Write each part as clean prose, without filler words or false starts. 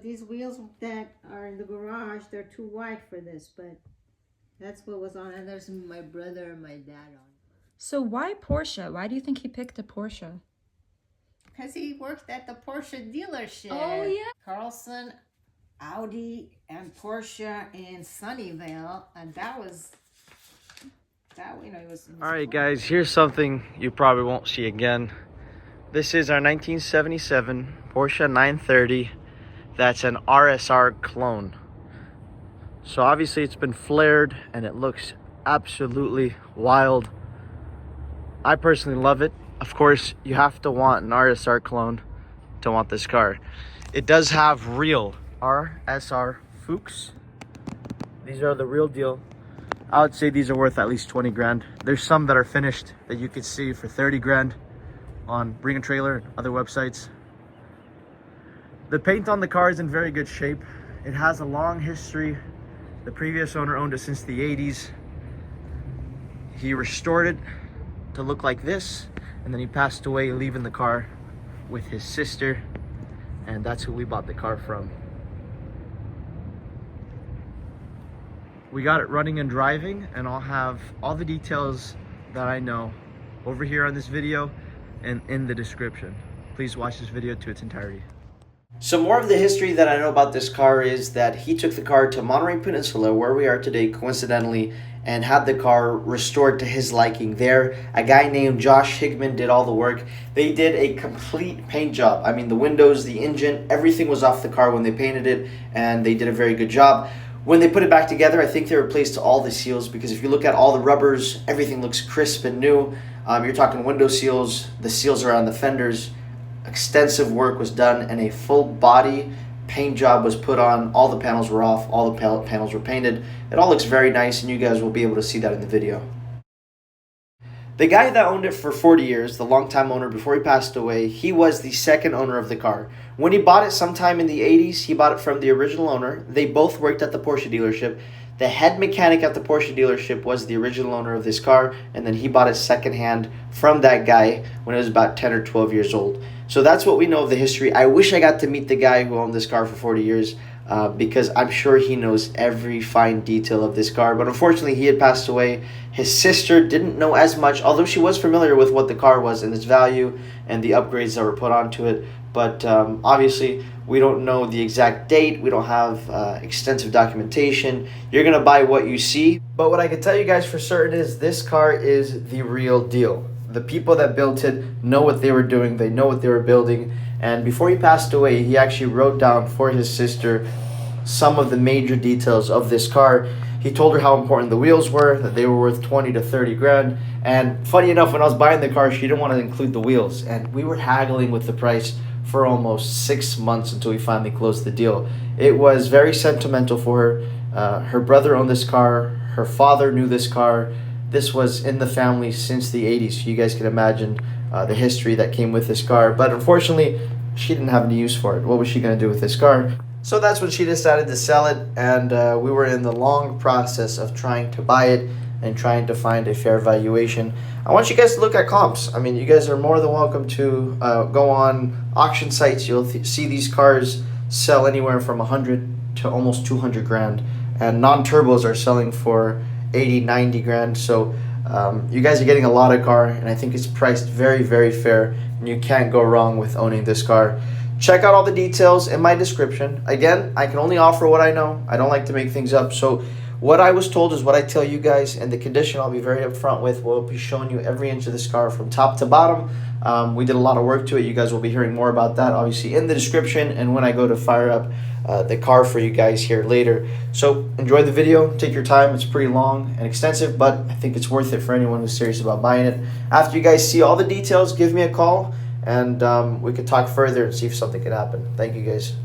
these wheels that are in the garage, they're too wide for this, but that's what was on it. And there's my brother and my dad on. So why Porsche? Why do you think he picked a Porsche? Because he worked at the Porsche dealership. Oh, yeah. Carlson, Audi, and Porsche in Sunnyvale. And that was, you know, he was. All right, guys, here's something you probably won't see again. This is our 1977 Porsche 930. That's an RSR clone. So obviously it's been flared and it looks absolutely wild. I personally love it. Of course, you have to want an RSR clone to want this car. It does have real RSR Fuchs. These are the real deal. I would say these are worth at least 20 grand. There's some that are finished that you could see for 30 grand on Bring a Trailer and other websites. The paint on the car is in very good shape. It has a long history. The previous owner owned it since the 80s. He restored it to look like this, and then he passed away, leaving the car with his sister, and that's who we bought the car from. We got it running and driving, and I'll have all the details that I know over here on this video and in the description. Please watch this video to its entirety. So more of the history that I know about this car is that he took the car to Monterey Peninsula, where we are today, coincidentally, and had the car restored to his liking there. A guy named Josh Higman did all the work. They did a complete paint job. I mean, the windows, the engine, everything was off the car when they painted it, and they did a very good job. When they put it back together, I think they replaced all the seals, because if you look at all the rubbers, everything looks crisp and new. You're talking window seals, the seals around the fenders. Extensive work was done, and a full body paint job was put on. All the panels were off, all the panels were painted. It all looks very nice, and you guys will be able to see that in the video. The guy that owned it for 40 years, the longtime owner before he passed away, he was the second owner of the car. When he bought it sometime in the 80s, he bought it from the original owner. They both worked at the Porsche dealership. The head mechanic at the Porsche dealership was the original owner of this car, and then he bought it secondhand from that guy when it was about 10 or 12 years old. So that's what we know of the history. I wish I got to meet the guy who owned this car for 40 years because I'm sure he knows every fine detail of this car. But unfortunately, he had passed away. His sister didn't know as much, although she was familiar with what the car was and its value and the upgrades that were put onto it. But obviously, we don't know the exact date. We don't have extensive documentation. You're going to buy what you see. But what I can tell you guys for certain is this car is the real deal. The people that built it know what they were doing. They know what they were building. And before he passed away, he actually wrote down for his sister some of the major details of this car. He told her how important the wheels were, that they were worth 20 to 30 grand. And funny enough, when I was buying the car, she didn't want to include the wheels. And we were haggling with the price for almost 6 months until we finally closed the deal. It was very sentimental for her. Her brother owned this car. Her father knew this car. This was in the family since the 80s. So you guys can imagine the history that came with this car. But unfortunately, she didn't have any use for it. What was she going to do with this car? So that's when she decided to sell it. And we were in the long process of trying to buy it and trying to find a fair valuation. I want you guys to look at comps. I mean, you guys are more than welcome to go on auction sites. You'll see these cars sell anywhere from 100 to almost 200 grand. And non-turbos are selling for 80, 90 grand. So you guys are getting a lot of car, and I think it's priced very, very fair, and you can't go wrong with owning this car. Check out all the details in my description. Again, I can only offer what I know. I don't like to make things up. So what I was told is what I tell you guys, and the condition I'll be very upfront with. We'll be showing you every inch of this car from top to bottom. We did a lot of work to it. You guys will be hearing more about that, obviously, in the description and when I go to fire up the car for you guys here later. So enjoy the video. Take your time. It's pretty long and extensive, but I think it's worth it for anyone who's serious about buying it. After you guys see all the details, give me a call, and we could talk further and see if something could happen. Thank you, guys.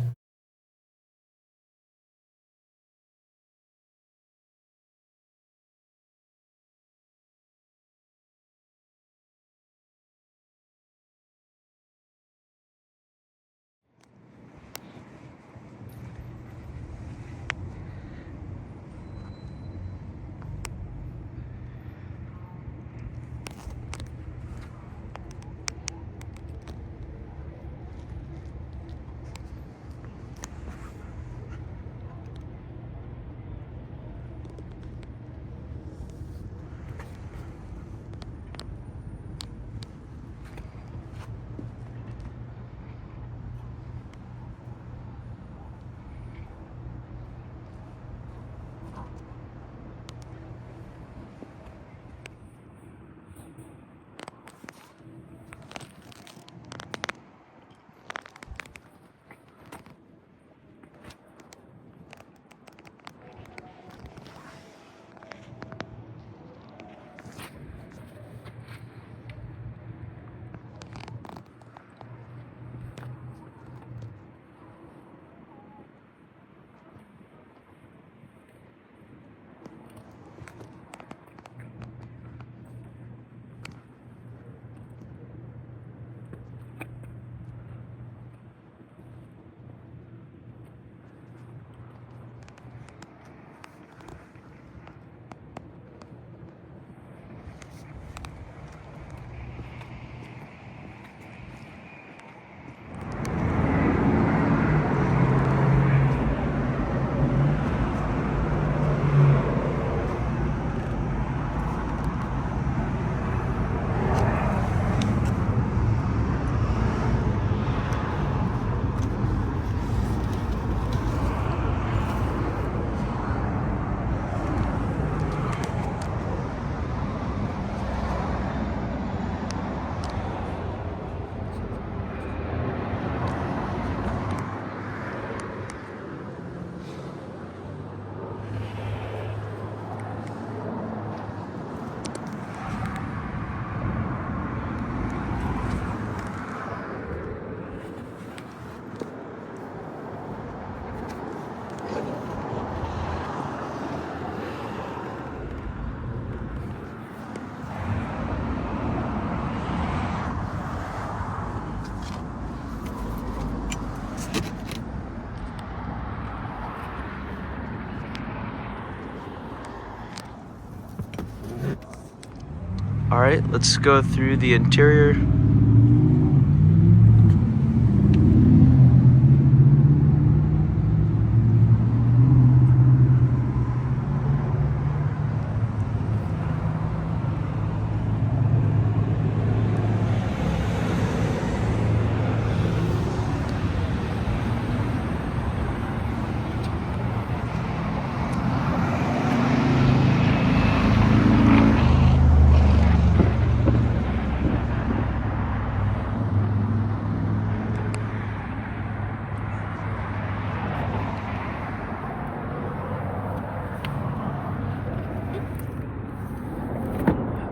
All right, let's go through the interior.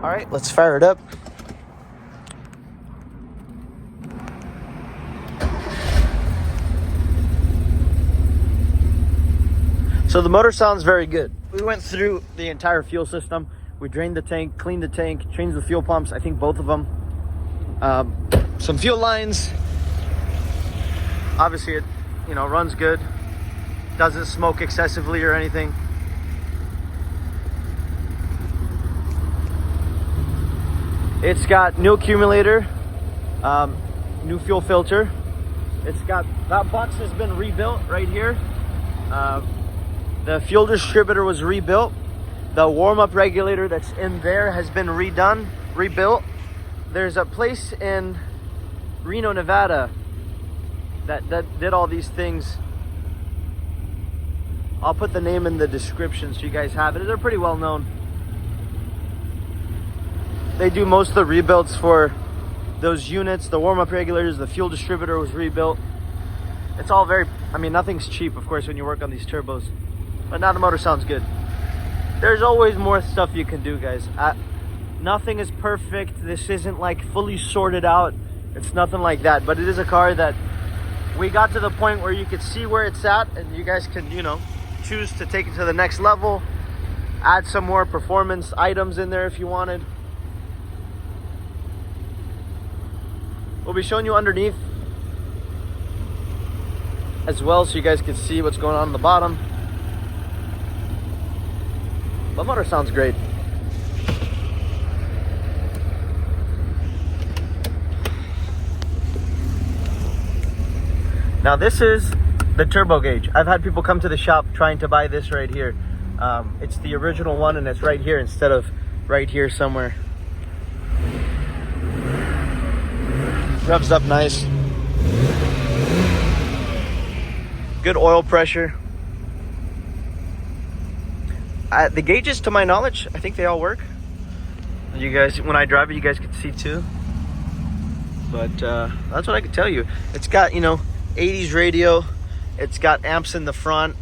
All right, let's fire it up. So the motor sounds very good. We went through the entire fuel system. We drained the tank, cleaned the tank, changed the fuel pumps, I think both of them. Some fuel lines. Obviously it, runs good. Doesn't smoke excessively or anything. It's got new accumulator, new fuel filter. It's got, that box has been rebuilt right here. The fuel distributor was rebuilt. The warm-up regulator that's in there has been rebuilt. There's a place in Reno, Nevada that did all these things. I'll put the name in the description so you guys have it. They're pretty well known. They do most of the rebuilds for those units. The warm-up regulators, the fuel distributor was rebuilt. It's all very, nothing's cheap, of course, when you work on these turbos. But now the motor sounds good. There's always more stuff you can do, guys. Nothing is perfect. This isn't like fully sorted out. It's nothing like that. But it is a car that we got to the point where you could see where it's at, and you guys can, choose to take it to the next level. Add some more performance items in there if you wanted. We'll be showing you underneath as well, so you guys can see what's going on the bottom. The motor sounds great. Now this is the turbo gauge. I've had people come to the shop trying to buy this right here. It's the original one, and it's right here instead of right here somewhere. Revs up nice. Good oil pressure. The gauges, to my knowledge, I think they all work. You guys, when I drive it, you guys can see too. But that's what I can tell you. It's got, 80s radio. It's got amps in the front.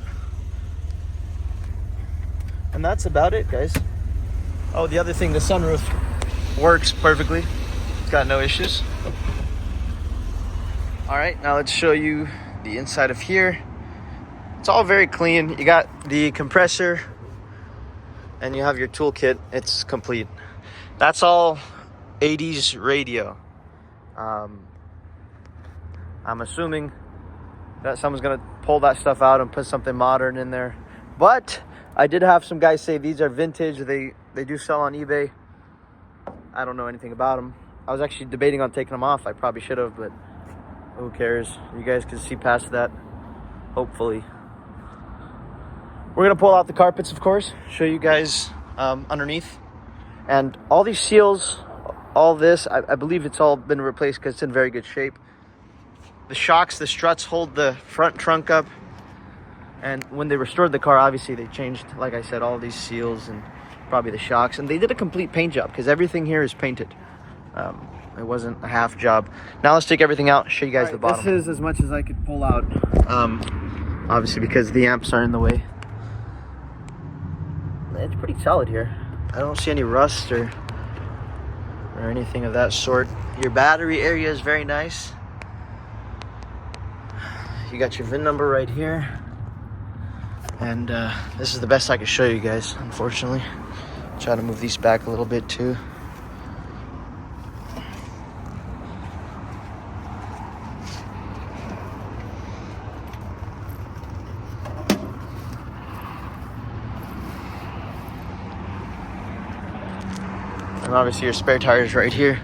And that's about it, guys. Oh, the other thing, the sunroof works perfectly. It's got no issues. All right, now let's show you the inside of here. It's all very clean. You got the compressor and you have your toolkit. It's complete. That's all 80s radio. I'm assuming that someone's gonna pull that stuff out and put something modern in there. But I did have some guys say these are vintage. They do sell on eBay. I don't know anything about them. I was actually debating on taking them off. I probably should have, but who cares? You guys can see past that, hopefully. We're gonna pull out the carpets, of course, show you guys underneath. And all these seals, all this, I believe it's all been replaced because it's in very good shape. The shocks, the struts hold the front trunk up. And when they restored the car, obviously they changed, like I said, all these seals and probably the shocks. And they did a complete paint job because everything here is painted. It wasn't a half job. Now let's take everything out, show you guys the bottom. This is as much as I could pull out, obviously because the amps are in the way. It's pretty solid here. I don't see any rust or anything of that sort. Your battery area is very nice. You got your VIN number right here. And this is the best I could show you guys, unfortunately. Try to move these back a little bit too. And obviously your spare tire is right here.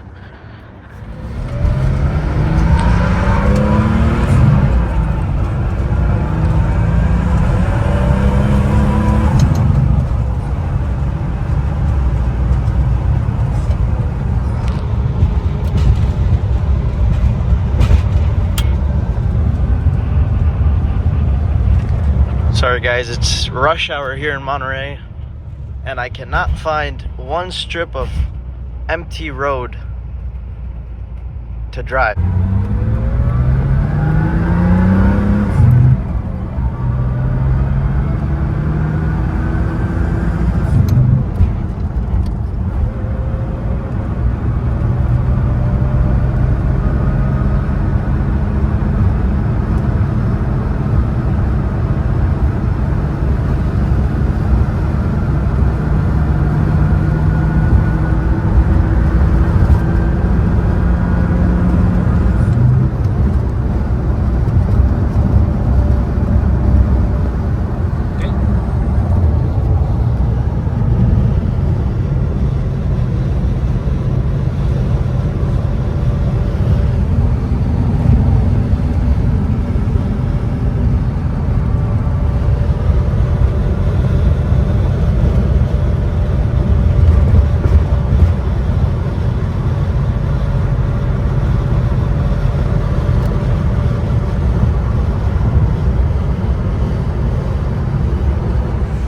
Sorry guys, it's rush hour here in Monterey, and I cannot find one strip of empty road to drive.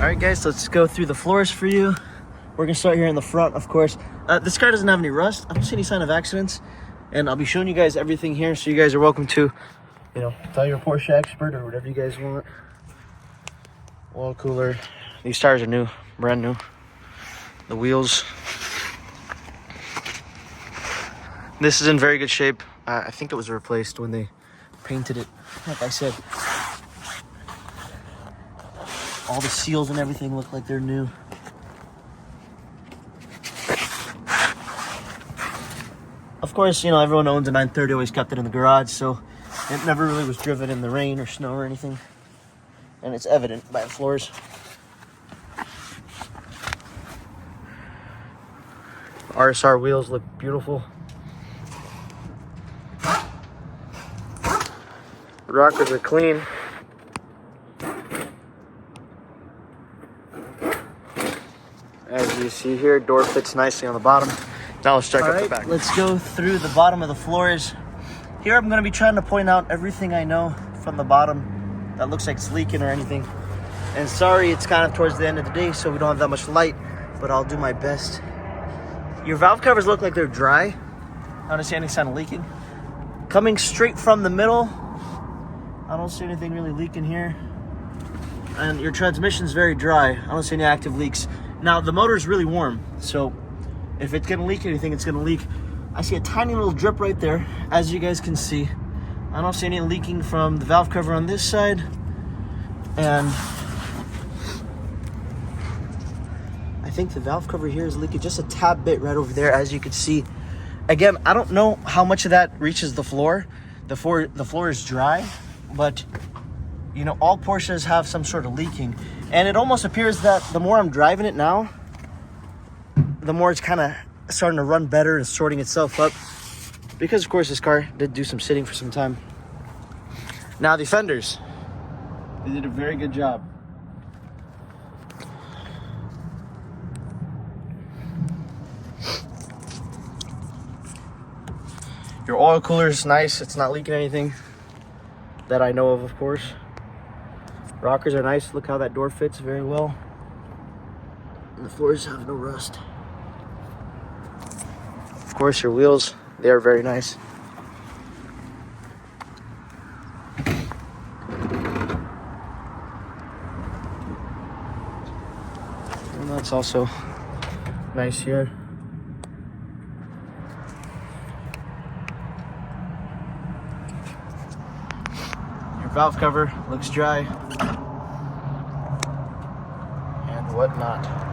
Alright guys, let's go through the floors for you. We're gonna start here in the front, of course. This car doesn't have any rust. I don't see any sign of accidents. And I'll be showing you guys everything here, so you guys are welcome to, you know, tell your Porsche expert or whatever you guys want. Oil cooler. These tires are new, brand new. The wheels. This is in very good shape. I think it was replaced when they painted it. Like I said, all the seals and everything look like they're new. Of course, you know, everyone owns a 930, always kept it in the garage, so it never really was driven in the rain or snow or anything. And it's evident by the floors. RSR wheels look beautiful. Rockers are clean. As you see here, door fits nicely on the bottom. Now let's check out the back. Let's go through the bottom of the floors. Here I'm going to be trying to point out everything I know from the bottom that looks like it's leaking or anything. And sorry, it's kind of towards the end of the day, so we don't have that much light, but I'll do my best. Your valve covers look like they're dry. I don't see any sign of leaking. Coming straight from the middle, I don't see anything really leaking here. And your transmission's very dry. I don't see any active leaks. Now, the motor is really warm, so if it's gonna leak anything, it's gonna leak. I see a tiny little drip right there, as you guys can see. I don't see any leaking from the valve cover on this side. And I think the valve cover here is leaking just a tad bit right over there, as you can see. Again, I don't know how much of that reaches the floor. The floor is dry, but you know, all Porsches have some sort of leaking. And it almost appears that the more I'm driving it now, the more it's kind of starting to run better and sorting itself up. Because, of course, this car did do some sitting for some time. Now, the fenders. They did a very good job. Your oil cooler is nice. It's not leaking anything that I know of course. Rockers are nice. Look how that door fits very well. And the floors have no rust. Of course, your wheels, they are very nice. And that's also nice here. Your valve cover looks dry and whatnot.